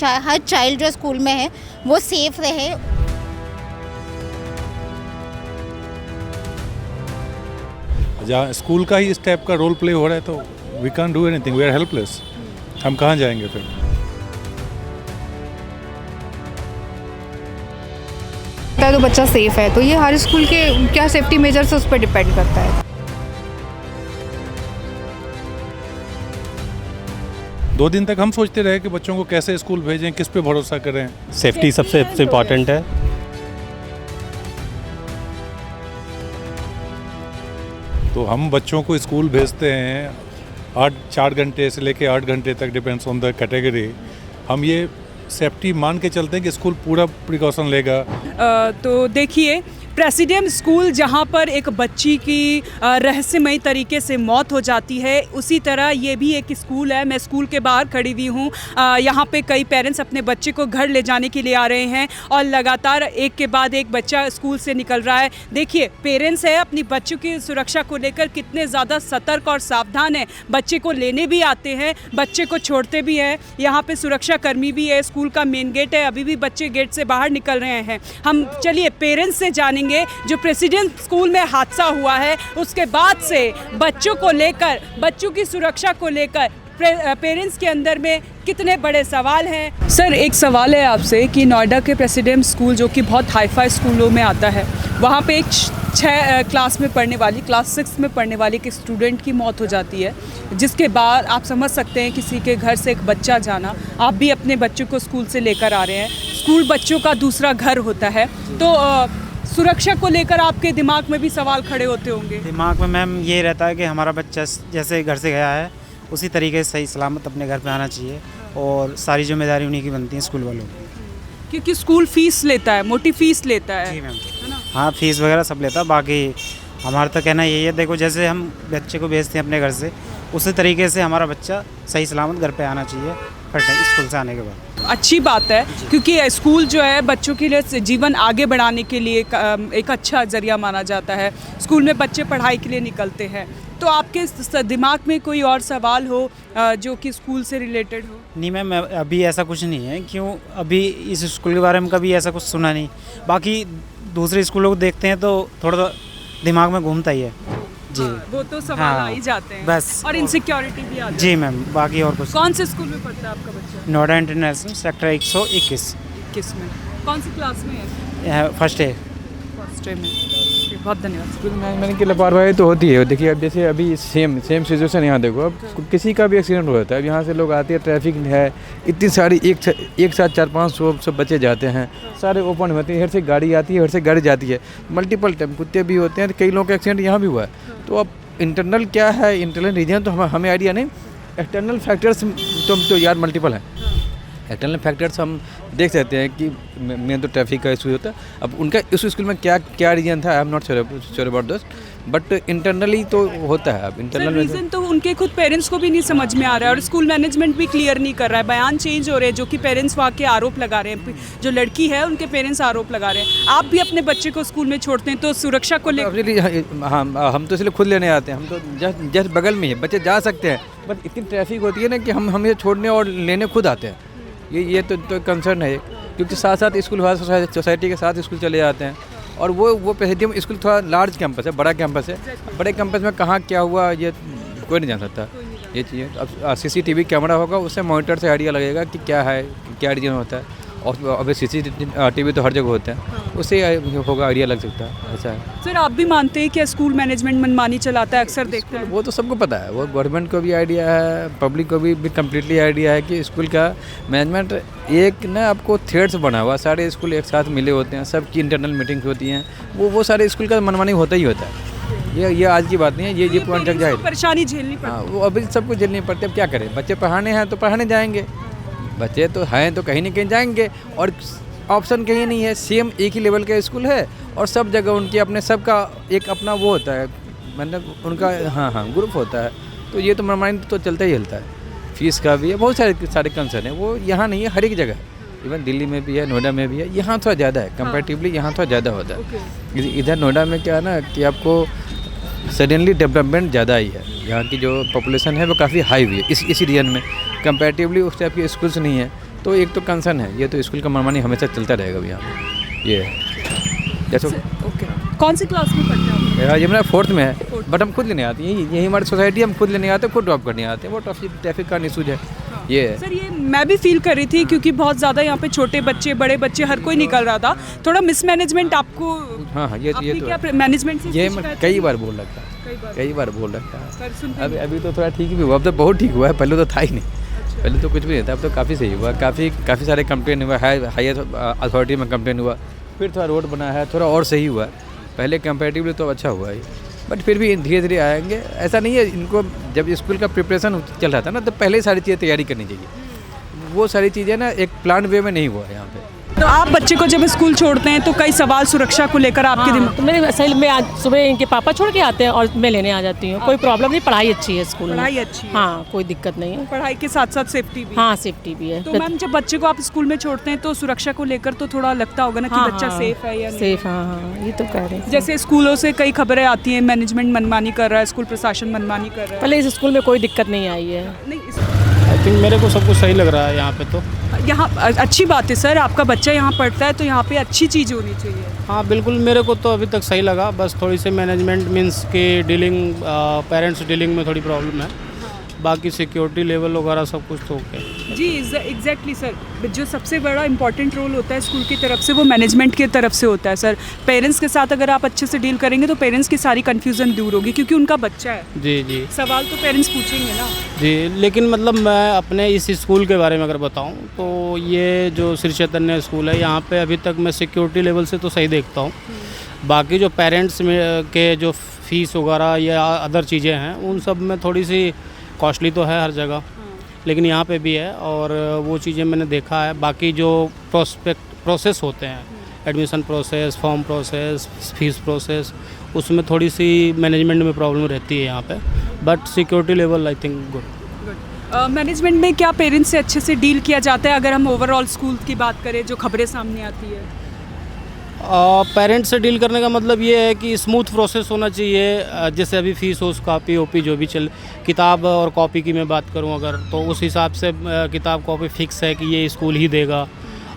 Her child जो school में है वो सेफ रहे। जहाँ स्कूल का ही इस टाइप का रोल प्ले हो रहा है तो we can't do anything, we are helpless. हम कहाँ जाएंगे फिर? तो बच्चा सेफ है, तो ये हर स्कूल के क्या सेफ्टी मेजर्स उस पर डिपेंड करता है। 2 दिन तक हम सोचते रहे कि बच्चों को कैसे स्कूल भेजें, किस पे भरोसा करें। सेफ्टी सबसे इम्पॉर्टेंट है। तो हम बच्चों को स्कूल भेजते हैं 4 घंटे से लेके 8 घंटे तक, डिपेंड्स ऑन द कैटेगरी। हम ये सेफ्टी मान के चलते हैं कि स्कूल पूरा प्रिकॉशन लेगा। तो देखिए, प्रेसिडेंट स्कूल जहां पर एक बच्ची की रहस्यमयी तरीके से मौत हो जाती है, उसी तरह ये भी एक स्कूल है। मैं स्कूल के बाहर खड़ी हुई हूँ। यहाँ पे कई पेरेंट्स अपने बच्चे को घर ले जाने के लिए आ रहे हैं और लगातार एक के बाद एक बच्चा स्कूल से निकल रहा है। देखिए, पेरेंट्स है अपनी बच्चों की सुरक्षा को लेकर कितने ज़्यादा सतर्क और सावधान है। बच्चे को लेने भी आते हैं, बच्चे को छोड़ते भी हैं। यहाँ पे सुरक्षा कर्मी भी है। स्कूल का मेन गेट है, अभी भी बच्चे गेट से बाहर निकल रहे हैं। हम चलिए पेरेंट्स से जानेंगे जो प्रेसिडेंट स्कूल में हादसा हुआ है उसके बाद से बच्चों को लेकर, बच्चों की सुरक्षा को लेकर पेरेंट्स के अंदर में कितने बड़े सवाल हैं। सर, एक सवाल है आपसे कि नोएडा के प्रेसिडेंट स्कूल जो कि बहुत हाई-फाई स्कूलों में आता है, वहाँ पे एक 6 क्लास में पढ़ने वाली, क्लास 6 में पढ़ने वाली एक स्टूडेंट की मौत हो जाती है, जिसके बाद आप समझ सकते हैं किसी के घर से एक बच्चा जाना। आप भी अपने बच्चों को स्कूल से लेकर आ रहे हैं। स्कूल बच्चों का दूसरा घर होता है, तो सुरक्षा को लेकर आपके दिमाग में भी सवाल खड़े होते होंगे। दिमाग में मैम ये रहता है कि हमारा बच्चा जैसे घर से गया है उसी तरीके से सही सलामत अपने घर पे आना चाहिए, और सारी जिम्मेदारी उन्हीं की बनती है स्कूल वालों की, क्योंकि स्कूल फीस लेता है, मोटी फीस लेता है। जी मैम, हाँ फीस वगैरह सब लेता है। बाकी हमारा तो कहना यही है, देखो जैसे हम बच्चे को भेजते हैं अपने घर से, उसी तरीके से हमारा बच्चा सही सलामत घर पे आना चाहिए स्कूल से आने के बाद। अच्छी बात है, क्योंकि स्कूल जो है बच्चों के लिए जीवन आगे बढ़ाने के लिए एक अच्छा जरिया माना जाता है। स्कूल में बच्चे पढ़ाई के लिए निकलते हैं। तो आपके दिमाग में कोई और सवाल हो जो कि स्कूल से रिलेटेड हो? नहीं मैम, अभी ऐसा कुछ नहीं है। क्यों, अभी इस स्कूल के बारे में कभी ऐसा कुछ सुना नहीं। बाकी दूसरे स्कूलों को देखते हैं तो थोड़ा दिमाग में घूमता ही है जी। वो तो सवाल आ ही जाते हैं बस, और इनसिक्योरिटी भी आती है। जी मैम, बाकी और कुछ। कौन से स्कूल में पढ़ता है आपका बच्चा? नोएडा इंटरनेशनल सेक्टर 121 में। कौन सी क्लास में है? फर्स्ट है। फर्स्ट में। बहुत धन्यवाद। स्कूल मैनेजमेंट की लापरवाही तो होती है। देखिए, अब जैसे अभी सेम सिचुएशन यहाँ देखो, अब किसी का भी एक्सीडेंट हो जाता है। अब यहाँ से लोग आते हैं, ट्रैफिक है इतनी सारी, एक साथ 400-500 सब बच्चे जाते हैं, सारे ओपन होते हैं। इधर से गाड़ी आती है, इधर से गाड़ी जाती है, मल्टीपल टाइम कुत्ते भी होते हैं। तो कई लोगों का एक्सीडेंट यहाँ भी हुआ है। तो अब इंटरनल क्या है, इंटरनल रीजन तो हमें आइडिया नहीं। एक्सटर्नल फैक्टर्स तो यार मल्टीपल हैं। एक्सटर्नल फैक्टर्स हम देख सकते हैं कि मेन तो ट्रैफिक का इशू होता है। अब उनका इस स्कूल में क्या रीजन था, I am not sure about this, but internally तो होता है। अब इंटरनल रीजन तो उनके खुद पेरेंट्स को भी नहीं समझ में आ रहा है और स्कूल मैनेजमेंट भी क्लियर नहीं कर रहा है। बयान चेंज हो रहे हैं, जो कि पेरेंट्स वहाँ के आरोप लगा रहे हैं। जो लड़की है उनके पेरेंट्स आरोप लगा रहे हैं। आप भी अपने बच्चे को स्कूल में छोड़ते हैं तो सुरक्षा को लेकर? हाँ, हम तो इसलिए खुद लेने आते हैं। हम तो जस्ट बगल में ही बच्चे जा सकते हैं, बट इतनी ट्रैफिक होती है ना कि हम ये छोड़ने और लेने खुद आते हैं। ये तो कंसर्न है, क्योंकि साथ साथ स्कूल सोसाइटी के साथ स्कूल चले जाते हैं। और वो प्रेसिडेंट स्कूल थोड़ा लार्ज कैंपस है, बड़ा कैंपस है। बड़े कैंपस में कहाँ क्या हुआ ये कोई नहीं जान सकता। ये चीज़ें अब CCTV कैमरा होगा, उससे मॉनिटर से आइडिया लगेगा कि क्या है, क्या रीजन होता है। और अभी CCTV तो हर जगह होता है, उससे होगा, आइडिया लग सकता है। ऐसा है। सर, आप भी मानते हैं कि स्कूल मैनेजमेंट मनमानी चलाता है? अक्सर देखते हैं। वो तो सबको पता है, वो गवर्नमेंट को भी आइडिया है, पब्लिक को भी कम्प्लीटली आइडिया है कि स्कूल का मैनेजमेंट एक ना आपको थ्रेड्स बना हुआ, सारे स्कूल एक साथ मिले होते हैं, सबकी इंटरनल मीटिंग्स होती हैं। वो सारे स्कूल का मनमानी होता ही होता है। ये आज की बात नहीं है, ये पॉइंट तक जाए। परेशानी झेलनी पड़ती है। हाँ, वो अभी सबको झेलनी पड़ती है। अब क्या करें, बच्चे पढ़ाने हैं तो पढ़ाने जाएंगे, बच्चे तो हैं तो कहीं ना कहीं जाएंगे, और ऑप्शन कहीं नहीं है। सेम एक ही लेवल का स्कूल है और सब जगह उनके अपने सबका एक अपना वो होता है, मतलब उनका हाँ ग्रुप होता है। तो ये तो मनमानी तो चलता ही चलता है। फीस का भी है, बहुत सारे कंसर्न है। वो यहाँ नहीं है, हर एक जगह, इवन दिल्ली में भी है, नोएडा में भी है। यहाँ थोड़ा ज़्यादा है कंपैरेटिवली, यहाँ थोड़ा ज़्यादा होता है। इधर नोएडा में क्या है ना कि आपको सडनली डेवलपमेंट ज़्यादा आई है। यहाँ की जो पॉपुलेशन है वो काफ़ी हाई हुई है इसी रीजन में। कंपैरेटिवली उस टाइप के स्कूल्स नहीं है। तो एक तो कंसर्न है, ये तो स्कूल का मनमानी हमेशा चलता रहेगा अभी यहाँ पे, ये है जैसे। ओके, कौन सी क्लास में पढ़ते हैं आप? ये मेरा 4th में है, बट हम खुद लेने आते हैं, यही हमारी सोसाइटी, हम खुद लेने आते हैं, खुद ड्रॉप करने आते हैं, वो ट्रैफिक का इशूज है ये है। सर ये मैं भी फील कर रही थी क्योंकि बहुत ज़्यादा यहाँ पे छोटे बच्चे बड़े बच्चे हर कोई निकल रहा था, थोड़ा मिसमैनेजमेंट आपको। हाँ ये तो क्या मैनेजमेंट से ये शिकायत कई थी? बार बोल रखा है, कई बार बोल रखा है। पर सुनते अभी तो थोड़ा ठीक भी हुआ, अब तो बहुत ठीक हुआ है, पहले तो था ही नहीं, पहले तो कुछ भी नहीं था, अब तो काफ़ी सही हुआ, काफ़ी सारे कंप्लेन हुआ, हायर अथॉरिटी में कंप्लेन हुआ, फिर थोड़ा रोड बना है, थोड़ा और सही हुआ, पहले कंपेरेटिवली तो अच्छा हुआ है, बट फिर भी धीरे धीरे आएंगे। ऐसा नहीं है, इनको जब स्कूल का प्रिपरेशन चल रहा था ना, तो पहले ही सारी चीज़ें तैयारी करनी चाहिए, वो सारी चीज़ें ना एक प्लान वे में नहीं हुआ है यहाँ पे। तो आप बच्चे को जब स्कूल छोड़ते हैं तो कई सवाल सुरक्षा को लेकर आपके दिमाग? तो मेरे सही में आज सुबह इनके पापा छोड़ के आते हैं और मैं लेने आ जाती हूँ, कोई प्रॉब्लम नहीं, पढ़ाई अच्छी है स्कूल में, पढ़ाई अच्छी है? हाँ कोई दिक्कत नहीं है, पढ़ाई के साथ साथ सेफ्टी भी? हाँ सेफ्टी भी है। तो मैम जब बच्चे को आप स्कूल में छोड़ते हैं तो सुरक्षा को लेकर तो थोड़ा लगता होगा ना कि बच्चा सेफ है या नहीं? सेफ, हाँ ये तो कह रहे हैं। जैसे स्कूलों से कई खबरें आती हैं, मैनेजमेंट मनमानी कर रहा है, स्कूल प्रशासन मनमानी कर रहा है। पहले इस स्कूल में कोई दिक्कत नहीं आई है। नहीं आई थिंक मेरे को सब कुछ सही लग रहा है यहाँ पे, तो यहाँ अच्छी बात है सर, आपका बच्चा यहाँ पढ़ता है तो यहाँ पे अच्छी चीज़ होनी चाहिए। हाँ बिल्कुल, मेरे को तो अभी तक सही लगा, बस थोड़ी सी मैनेजमेंट मीन्स की डीलिंग, पेरेंट्स डीलिंग में थोड़ी प्रॉब्लम है, बाकी सिक्योरिटी लेवल वगैरह सब कुछ तो ओके। जी एग्जैक्टली सर, जो सबसे बड़ा इंपॉर्टेंट रोल होता है स्कूल की तरफ से वो मैनेजमेंट की तरफ से होता है सर। पेरेंट्स के साथ अगर आप अच्छे से डील करेंगे तो पेरेंट्स की सारी कन्फ्यूज़न दूर होगी, क्योंकि उनका बच्चा है। जी जी, सवाल तो पेरेंट्स पूछेंगे ना जी, लेकिन मतलब मैं अपने इस स्कूल के बारे में अगर बताऊं तो ये जो श्री चैतन्य स्कूल है, यहाँ पे अभी तक मैं सिक्योरिटी लेवल से तो सही देखता हूँ, बाकी जो पेरेंट्स में के जो फीस वगैरह या अदर चीज़ें हैं उन सब में थोड़ी सी कॉस्टली तो है हर जगह, लेकिन यहाँ पे भी है, और वो चीज़ें मैंने देखा है। बाकी जो प्रोसेस होते हैं, admission process, form process, fees process, उसमें थोड़ी सी मैनेजमेंट में प्रॉब्लम रहती है यहाँ पे, but security level I think good. Management में क्या पेरेंट्स से अच्छे से डील किया जाता है? अगर हम ओवरऑल स्कूल की बात करें, जो खबरें सामने आती है। पेरेंट्स से डील करने का मतलब ये है कि स्मूथ प्रोसेस होना चाहिए, जैसे अभी फ़ीस हो, कॉपी ओपी जो भी चल, किताब और कॉपी की मैं बात करूं अगर, तो उस हिसाब से किताब कॉपी फिक्स है कि ये स्कूल ही देगा,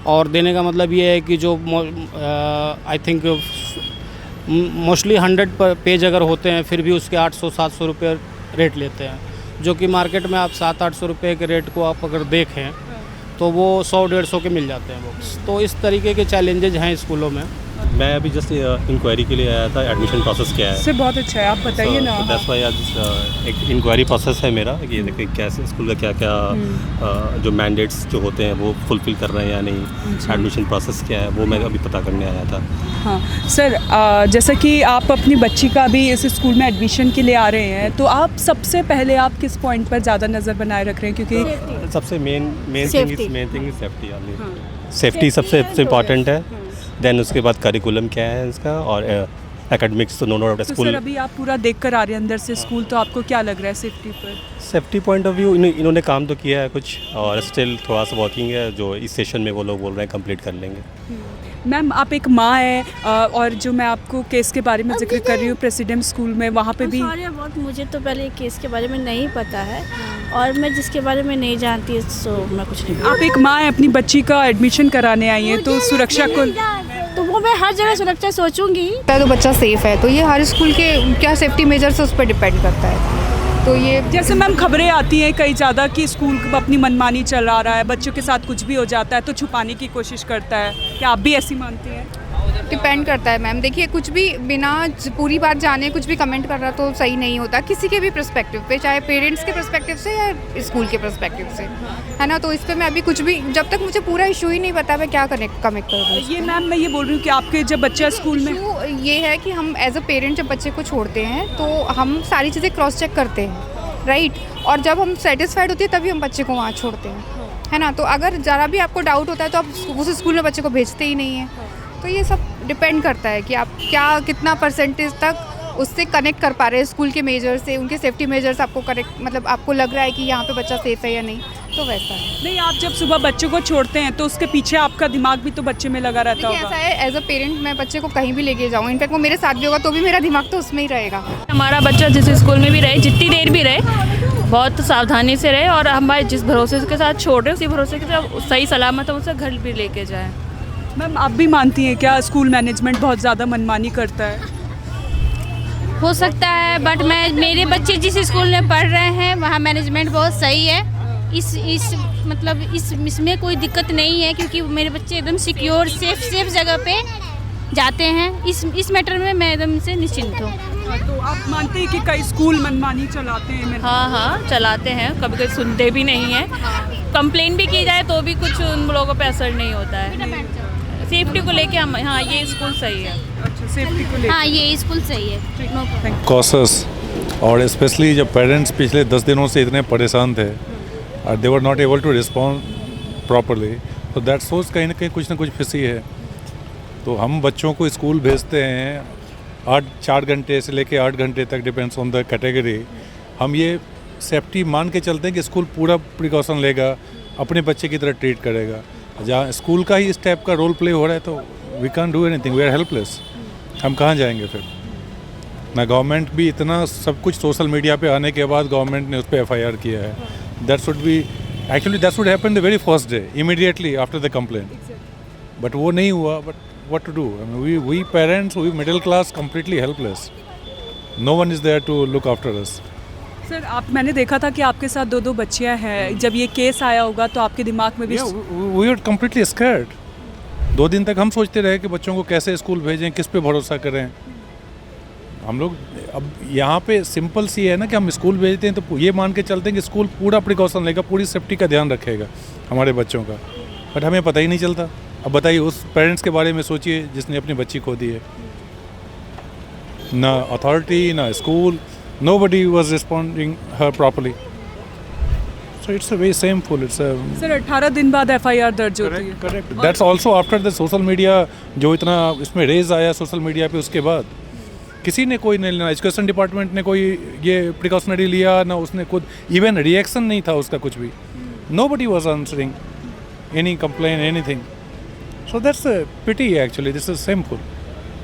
और देने का मतलब ये है कि जो आई थिंक मोस्टली 100 पेज अगर होते हैं फिर भी उसके 800-700 रुपये रेट लेते हैं, जो कि मार्केट में आप 700-800 रुपये के रेट को आप अगर देखें तो वो 100-150 के मिल जाते हैं बुक्स। तो इस तरीके के चैलेंजेज हैं स्कूलों में। मैं अभी जस्ट इंक्वायरी के लिए आया था, एडमिशन प्रोसेस क्या है। से बहुत अच्छा है, आप बताइए ना। दैट्स व्हाई आज एक इंक्वायरी प्रोसेस है मेरा कि देखिए कैसे स्कूल का क्या क्या जो मैंडेट्स जो होते हैं वो फुलफिल कर रहे हैं या नहीं, एडमिशन प्रोसेस क्या है वो मैं अभी पता करने आया था। हाँ सर, जैसा कि आप अपनी बच्ची का भी इस स्कूल में एडमिशन के लिए आ रहे हैं, तो आप सबसे पहले आप किस पॉइंट पर ज़्यादा नज़र बनाए रख रहे हैं? क्योंकि सबसे main thing is safety only. Safety सबसे इम्पॉर्टेंट है, देन उसके बाद करिकुलम क्या है इसका, और एकेडमिक्स तो नो डाउट स्कूल। सर अभी आप पूरा देख कर आ रहे हैं अंदर से स्कूल, तो आपको क्या लग रहा है सेफ्टी पर? सेफ्टी पॉइंट ऑफ व्यू इन्होंने काम तो किया है कुछ, और स्टिल थोड़ा सा वर्किंग है, जो इस सेशन में वो लोग बोल रहे हैं कंप्लीट कर लेंगे। मैम आप एक माँ है, और जो मैं आपको केस के बारे में जिक्र कर रही हूँ प्रेसिडेंट स्कूल में, वहाँ पे भी बहुत मुझे तो पहले केस के बारे में नहीं पता है, और मैं जिसके बारे में नहीं जानती सो मैं कुछ नहीं। आप एक माँ है, अपनी बच्ची का एडमिशन कराने आई हैं, तो सुरक्षा को तो वो मैं हर जगह सुरक्षा सोचूंगी। तो बच्चा सेफ़ है, तो ये हर स्कूल के क्या सेफ्टी मेजर्स उस पर डिपेंड करता है। तो ये जैसे मैम खबरें आती हैं कई ज़्यादा कि स्कूल अपनी मनमानी चला रहा है, बच्चों के साथ कुछ भी हो जाता है तो छुपाने की कोशिश करता है, क्या आप भी ऐसी मानती हैं? डिपेंड करता है मैम, देखिए कुछ भी बिना पूरी बात जाने कुछ भी कमेंट कर रहा तो सही नहीं होता, किसी के भी पर्सपेक्टिव पे, चाहे पेरेंट्स के पर्सपेक्टिव से या स्कूल के पर्सपेक्टिव से, है ना। तो इस पर मैं अभी कुछ भी, जब तक मुझे पूरा इशू ही नहीं पता मैं क्या कमेंट करूँ। ये मैम मैं ये बोल रही हूँ कि आपके जब बच्चा स्कूल में, ये है कि हम एज अ पेरेंट जब बच्चे को छोड़ते हैं तो हम सारी चीज़ें क्रॉस चेक करते हैं, राइट, और जब हम सेटिस्फाइड होती है तभी हम बच्चे को वहाँ छोड़ते हैं, है ना। तो अगर ज़रा भी आपको डाउट होता है तो आप उस स्कूल में बच्चे को भेजते ही नहीं हैं। तो ये सब डिपेंड करता है कि आप कितना परसेंटेज तक उससे कनेक्ट कर पा रहे हैं स्कूल के मेजर से, उनके सेफ्टी मेजर्स आपको करेक्ट, मतलब आपको लग रहा है कि यहाँ पे बच्चा सेफ़ है या नहीं, तो वैसा है। नहीं, आप जब सुबह बच्चों को छोड़ते हैं तो उसके पीछे आपका दिमाग भी तो बच्चे में लगा रहता होगा। ऐसा है, एज अ पेरेंट मैं बच्चे को कहीं भी लेके जाऊँ, इनफैक्ट वो मेरे साथ भी होगा तो भी मेरा दिमाग तो उसमें ही रहेगा। हमारा बच्चा जिस स्कूल में भी रहे, जितनी देर भी रहे, बहुत सावधानी से रहे और हमारे जिस भरोसे के साथ छोड़ रहे हैं उसी भरोसे के साथ सही सलामत हम उसे घर भी लेके जाएं। मैम आप भी मानती हैं क्या स्कूल मैनेजमेंट बहुत ज़्यादा मनमानी करता है? हो सकता है, बट मेरे बच्चे जिस स्कूल में पढ़ रहे हैं वहाँ मैनेजमेंट बहुत सही है। इसमें कोई दिक्कत नहीं है, क्योंकि मेरे बच्चे एकदम सिक्योर सेफ जगह पे जाते हैं। इस मैटर में मैं एकदम से निश्चिंत हूँ। तो आप मानते हैं कि कई स्कूल मनमानी चलाते हैं? हाँ चलाते हैं, कभी कभी सुनते भी नहीं हैं। कंप्लेन भी की जाए तो भी कुछ उन लोगों पे असर नहीं होता है। सेफ्टी को लेके हम ये स्कूल सही है। अच्छा, सेफ्टी को लेके ये स्कूल सही है। कॉशस, और स्पेशली जब पेरेंट्स पिछले 10 दिनों से इतने परेशान थे और they were not able to respond properly, तो दैट सोच कहीं ना कहीं कुछ ना कुछ फिसी है। तो हम बच्चों को स्कूल भेजते हैं 4 घंटे से लेके 8 घंटे तक, डिपेंड्स ऑन द कैटेगरी। हम ये सेफ्टी मान के चलते हैं कि स्कूल पूरा प्रिकॉशन लेगा, अपने बच्चे की तरह ट्रीट करेगा। जहाँ स्कूल का ही इस टाइप का रोल प्ले हो रहा है तो we can do anything, we are helpless. हम कहाँ जाएंगे फिर? ना गवर्नमेंट भी इतना सब कुछ सोशल मीडिया पे आने के बाद गवर्नमेंट ने उस पर FIR किया है। That should be actually that should happen the very first day, immediately after the complaint, but वो नहीं हुआ। But what to do? I mean, we parents, we middle class, completely helpless. No one is there to look after us. Sir मैंने देखा था कि आपके साथ 2 बच्चियां हैं। जब ये केस आया होगा तो आपके दिमाग में भी we were completely scared. 2 दिन तक हम सोचते रहे कि बच्चों को कैसे स्कूल भेजें, किस पे भरोसा करें। हम लोग अब यहाँ पे सिंपल सी है ना कि हम स्कूल भेजते हैं तो ये मान के चलते हैं कि स्कूल पूरा प्रिकॉशन लेगा, पूरी सेफ्टी का ध्यान रखेगा हमारे बच्चों का, बट हमें पता ही नहीं चलता। अब बताइए उस पेरेंट्स के बारे में सोचिए जिसने अपनी बच्ची खो दी है। ना अथॉरिटी, ना school, nobody was responding her properly. So it's a very shameful. It's a sir 18 दिन बाद FIR दर्ज होती है। Correct. That's also after the social media, जो इतना इसमें रेज आया सोशल मीडिया पे, उसके बाद किसी ने कोई नहीं, ना एजुकेशन डिपार्टमेंट ने कोई ये प्रिकॉशनरी लिया, ना उसने खुद इवन रिएक्शन नहीं था उसका कुछ भी। Nobody was answering any complaint, anything. So that's a pity actually. This is shameful.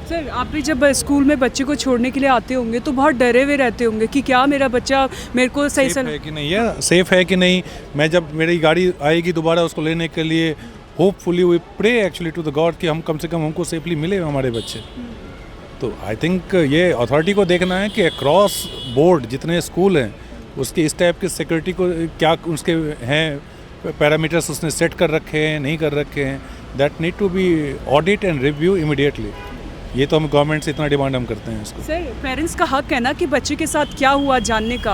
Sir आप भी जब स्कूल में बच्चे को छोड़ने के लिए आते होंगे तो बहुत डरे हुए रहते होंगे कि क्या मेरा बच्चा मेरे को सही है कि नहीं, या सेफ है कि नहीं। मैं जब मेरी गाड़ी आएगी दोबारा उसको लेने के लिए, hopefully we pray actually to the god कि हम कम से कम हमको सेफली मिले हमारे बच्चे। तो आई थिंक ये अथॉरिटी को देखना है कि अक्रॉस बोर्ड जितने स्कूल हैं उसके इस टाइप के सिक्योरिटी को क्या उसके हैं पैरामीटर्स उसने सेट कर रखे हैं, नहीं कर रखे हैं। That need to be audit and review immediately. ये तो हम गवर्नमेंट से इतना डिमांड हम करते हैं इसको। सर पेरेंट्स का हक है ना कि बच्चे के साथ क्या हुआ जानने का।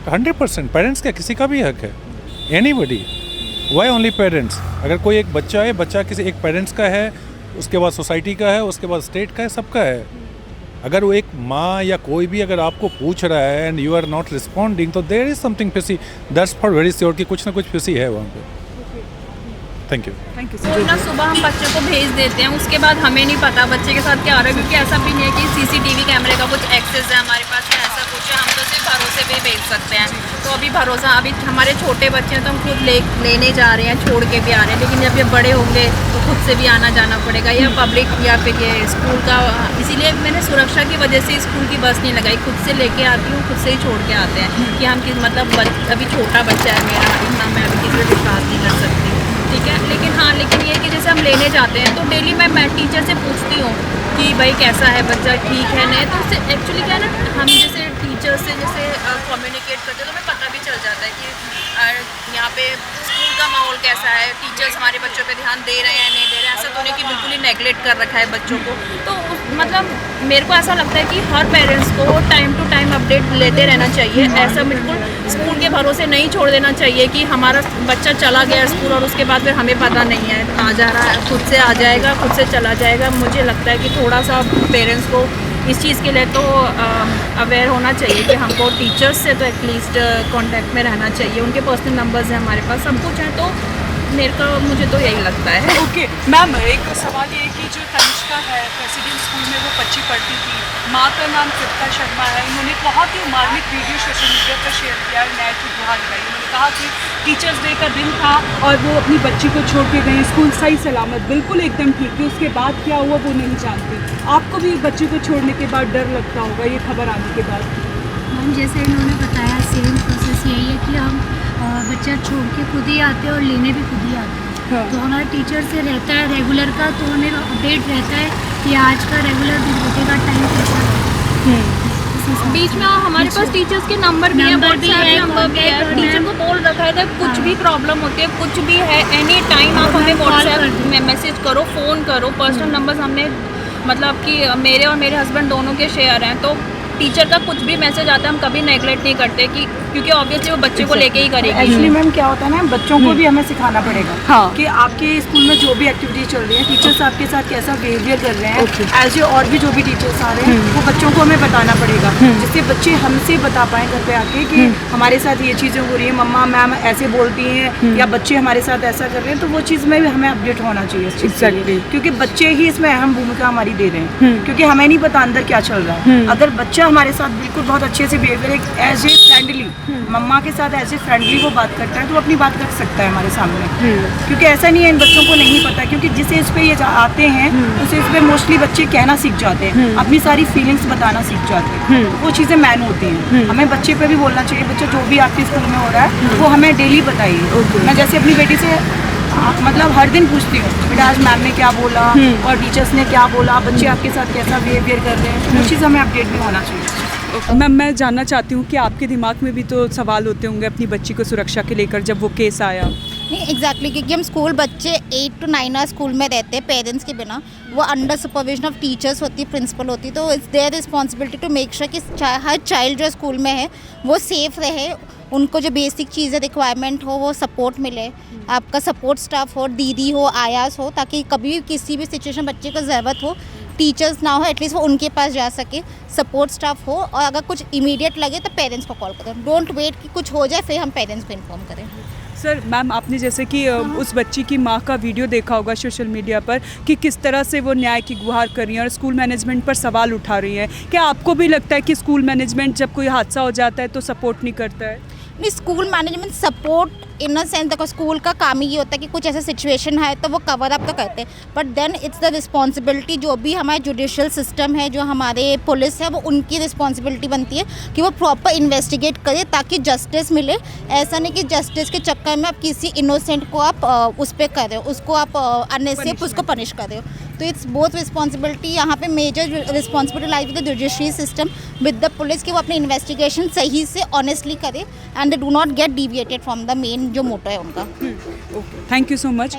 100% पेरेंट्स का, किसी का भी हक है। Anybody, why only parents? अगर कोई एक बच्चा है, बच्चा किसी एक पेरेंट्स का है, उसके बाद सोसाइटी का है, उसके बाद स्टेट का है, सबका है। अगर वो एक माँ या कोई भी अगर आपको पूछ रहा है and you are not responding, तो there is something fishy. That's for very sure कि कुछ ना कुछ फिशी है वहाँ पे। Thank you. तो ना सुबह हम बच्चे को भेज देते हैं, उसके बाद हमें नहीं पता बच्चे के साथ क्या हो रहा है, क्योंकि ऐसा भी नहीं है कि CCTV कैमरे का कुछ एक्सेस है हमारे पास या ऐसा कुछ है। हम तो सिर्फ भरोसे पे भेज सकते हैं। तो अभी भरोसा, अभी हमारे छोटे बच्चे हैं तो हम खुद लेने जा रहे हैं, छोड़ के भी आ रहे हैं, लेकिन जब ये बड़े होंगे तो खुद से भी आना जाना पड़ेगा, या पब्लिक या फिर ये स्कूल का। इसीलिए मैंने सुरक्षा की वजह से स्कूल की बस नहीं लगाई, खुद से लेके आती हूँ, खुद से ही छोड़ के आते हैं कि हम मतलब अभी छोटा बच्चा है मेरा, इतना मैं अभी किसी से विश्वास नहीं कर सकती, ठीक है। लेकिन ये कि जैसे हम लेने जाते हैं तो डेली मैं टीचर से पूछती हूँ कि भाई कैसा है बच्चा, ठीक है नहीं, तो उससे एक्चुअली क्या है ना, हम जैसे टीचर से जैसे कम्युनिकेट करते हैं तो हमें पता भी चल जाता है कि यहाँ पे स्कूल का माहौल कैसा है, टीचर्स हमारे बच्चों पे ध्यान दे रहे हैं नहीं दे रहे हैं। ऐसा तो नहीं कि बिल्कुल ही नेगलेक्ट कर रखा है बच्चों को। तो मतलब मेरे को ऐसा लगता है कि हर पेरेंट्स को टाइम टू टाइम अपडेट लेते रहना चाहिए। ऐसा बिल्कुल स्कूल के भरोसे नहीं छोड़ देना चाहिए कि हमारा बच्चा चला गया स्कूल और उसके बाद फिर हमें पता नहीं है, आ जा रहा है, खुद से आ जाएगा, खुद से चला जाएगा। मुझे लगता है कि थोड़ा सा पेरेंट्स को इस चीज़ के लिए तो अवेयर होना चाहिए कि हमको टीचर्स से तो एटलीस्ट कांटेक्ट में रहना चाहिए। उनके पर्सनल नंबर्स हैं हमारे पास, सब कुछ है। तो मुझे तो यही लगता है। ओके मैम, एक सवाल ये कि जो तनिष्का है प्रेसिडेंट स्कूल में वो बच्ची पढ़ती थी, माँ का नाम तृप्ता शर्मा है। उन्होंने बहुत ही मार्मिक वीडियो सोशल मीडिया पर शेयर किया है, न्याय की गुहार लगाई। उन्होंने कहा कि टीचर्स डे का दिन था और वो अपनी बच्ची को छोड़ के गए, स्कूल सही सलामत बिल्कुल एकदम ठीक है, उसके बाद क्या हुआ वो नहीं जानते। आपको भी बच्ची को छोड़ने के बाद डर लगता होगा ये खबर आने के बाद? मैम जैसे इन्होंने बताया सेम प्रोसेस यही है कि हम बच्चा छोड़ के खुद ही आते हैं और लेने भी खुद ही आते हैं। हाँ। तो हमारा टीचर से रहता है रेगुलर का, तो हमें अपडेट रहता है कि आज का रेगुलर विजिट का टाइम कैसा है। बीच में हमारे पास टीचर्स के नंबर भी है, नंबर भी है, नंबर भी है। contact टीचर करना को बोल रखा है कुछ हाँ। भी प्रॉब्लम होती है, कुछ भी है, एनी टाइम आप हमें कॉल कर व्हाट्सएप दो। में मैसेज करो, फ़ोन करो। पर्सनल नंबर्स हमने मतलब कि मेरे और मेरे हस्बैंड दोनों के शेयर हैं, तो टीचर का कुछ भी मैसेज आता है हम कभी नेगलेक्ट नहीं करते कि क्योंकि ऑब्वियसली वो बच्चे को लेके ही करेगी। एक्चुअली मैम क्या होता है ना, बच्चों को भी हमें सिखाना पड़ेगा हाँ। कि आपके स्कूल में जो भी एक्टिविटीज चल रही है, टीचर्स आपके साथ कैसा बिहेवियर कर रहे हैं, एज ए और भी जो भी टीचर्स आ रहे हैं वो बच्चों को हमें बताना पड़ेगा, जिससे बच्चे हमसे बता पाएँ घर पे आके कि हमारे साथ ये चीज़ें हो रही है, मम्मा मैम ऐसे बोलती हैं या बच्चे हमारे साथ ऐसा कर रहे हैं, तो वो चीज़ में भी हमें अपडेट होना चाहिए इस चीज़ के लिए। क्योंकि बच्चे ही इसमें अहम भूमिका हमारी दे रहे हैं, क्योंकि हमें नहीं पता अंदर क्या चल रहा है। अगर बच्चा हमारे साथ बिल्कुल बहुत अच्छे से बिहेवियर एज ए फ्रेंडली, मम्मा के साथ एज ए फ्रेंडली वो बात करता है, तो अपनी बात रख सकता है हमारे सामने। क्योंकि ऐसा नहीं है इन बच्चों को नहीं पता, क्योंकि जिस एज पे ये आते हैं उस एज पे मोस्टली बच्चे कहना सीख जाते हैं, अपनी सारी फीलिंग्स बताना सीख जाते हैं, तो वो चीज़ें मैन होती हैं। हमें बच्चे पे भी बोलना चाहिए, बच्चा जो भी आपके स्कूल में हो रहा है वो हमें डेली बताइए। मैं जैसे अपनी बेटी से मतलब हर दिन पूछती हूँ, बेटा आज मैम ने क्या बोला और टीचर्स ने क्या बोला, बच्चे आपके साथ कैसा बिहेवियर कर रहे हैं, वो चीज़ हमें अपडेट भी होना चाहिए। मैम मैं जानना चाहती हूँ कि आपके दिमाग में भी तो सवाल होते होंगे अपनी बच्ची को सुरक्षा के लेकर जब वो केस आया। नहीं एग्जैक्टली क्योंकि हम स्कूल बच्चे 8 to 9 आवर स्कूल में रहते हैं पेरेंट्स के बिना, वो अंडर सुपरविजन ऑफ टीचर्स होती है, प्रिंसिपल होती है, तो it's their responsibility to make sure कि हर चाइल्ड जो स्कूल में है वो सेफ़ रहे, उनको जो बेसिक चीज़ें रिक्वायरमेंट हो वो सपोर्ट मिले, आपका सपोर्ट स्टाफ हो, दीदी हो, आयास हो, ताकि कभी भी किसी भी सिचुएशन बच्चे को ज़रूरत हो टीचर्स ना हो, एटलीस्ट वो उनके पास जा सके, सपोर्ट स्टाफ हो, और अगर कुछ इमीडिएट लगे तो पेरेंट्स को कॉल करें, डोंट वेट कि कुछ हो जाए फिर हम पेरेंट्स को इन्फॉर्म करें। सर मैम आपने जैसे कि उस बच्ची की माँ का वीडियो देखा होगा सोशल मीडिया पर कि किस तरह से वो न्याय की गुहार कर रही हैं और स्कूल मैनेजमेंट पर सवाल उठा रही हैं, क्या आपको भी लगता है कि स्कूल मैनेजमेंट जब कोई हादसा हो जाता है तो सपोर्ट नहीं करता है? नहीं, school management support in a sense, देखो स्कूल का काम ही ये होता है कि कुछ ऐसा सिचुएशन है तो वो कवर अप तो करते हैं, but then it's the responsibility जो भी हमारे जुडिशियल सिस्टम है, जो हमारे पुलिस है, वो उनकी रिस्पॉन्सिबिलिटी बनती है कि वो प्रॉपर इन्वेस्टिगेट करे ताकि जस्टिस मिले। ऐसा नहीं कि जस्टिस के चक्कर में आप किसी इनोसेंट को आप उस पर कर रहे हो, उसको आप अननेसेसरी उसको पनिश कर रहे हो, तो इट्स बोथ रिस्पॉन्सिबिलिटी। यहाँ पे major responsibility lies with the judiciary system with the police कि वो अपनी इन्वेस्टिगेशन सही से ऑनेस्टली करे and they do not get deviated from the main जो मोटो है उनका। Thank you so much.